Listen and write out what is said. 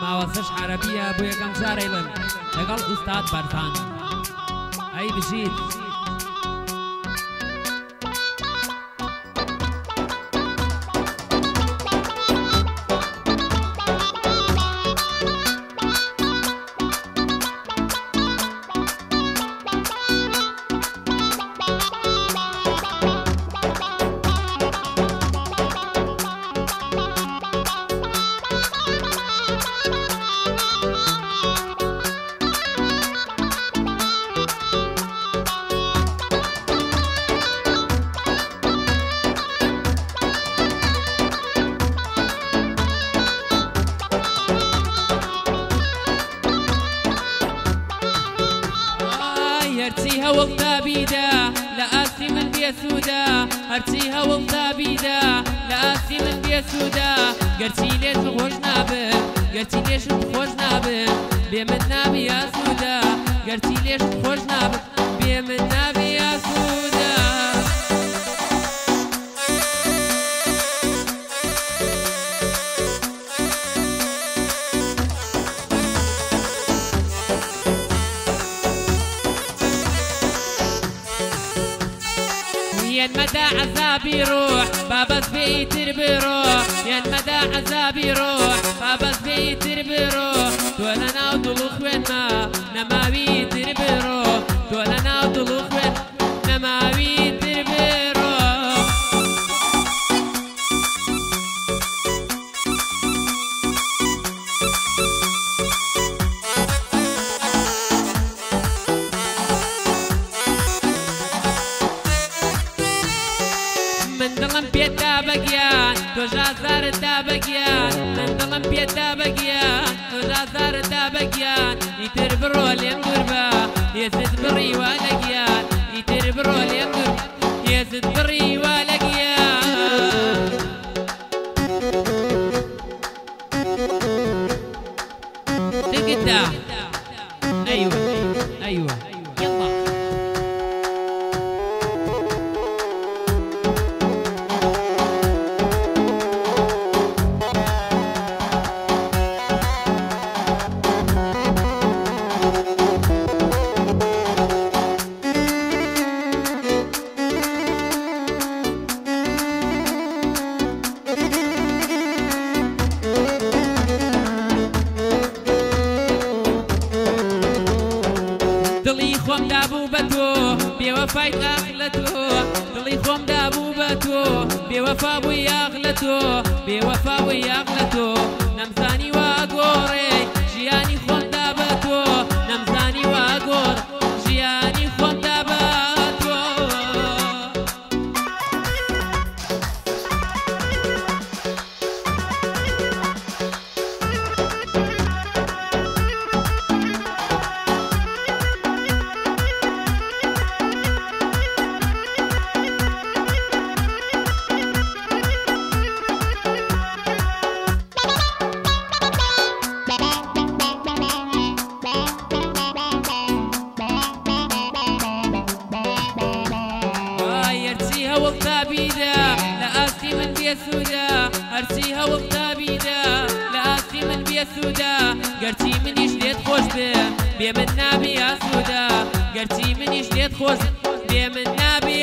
ماوەسەش عەرەبیە بۆ یەکەم جارێ بم لەگەڵ ئوستاد بەرزان ئەی بژیت هرچی هەوڵ دابیدا لە ئاسی من بێسوودا هەرچی هەوڵ دابیدا لە ئاسی من بێسوودا گەرچی لێشم خۆش نابم گەرچی لێشم خۆش نابم بێ من نابی ئاسوودا گەرچی لێشم خۆش نابم بێ من نابی ئاسوودا ينمدى عذابي روح بابس بيتر بروح ينمدى عذابي روح بابس بيتر بروح تولنا ودلوخ وين ما نماوي تر بروح تولنا ودلوخ وين نماوي تر بروح من دڵم پێدا بەگیان تۆژازارتدا بەگیان من دڵم پێدا بەگیان تۆژازارتدا بەگیان ئیتر بڕۆ لێم دوور بە هێزت بڕیوە لە گیان ئیتر بڕۆ لێم دوور هێزت بڕیوە لە گیان دگدا ئەیوە ئەیوە یەڵڵا دڵی خۆم دابوو بە تۆ بێوەفایت ئاخ لە تۆ دڵی خۆم دابوو بە تۆ بێوەفا بووی ئاخ لە تۆ بێوەفا بووی ئاخ لە تۆ نەمزانی وا گۆڕێ ژیانی خۆم دا بە تۆ نەمزانی وا گۆڕ ژیانی خۆم دا بە تۆ هەوڵ دابیدا لە ئاسی من بێسوودا هەرچی هەوڵ دابیدا لە ئاسی من بێسوودا گەرچی منیش لێت خۆش بێ بێ من نابی ئاسوودا گەرچی منیش لێت خۆش بێ من نابی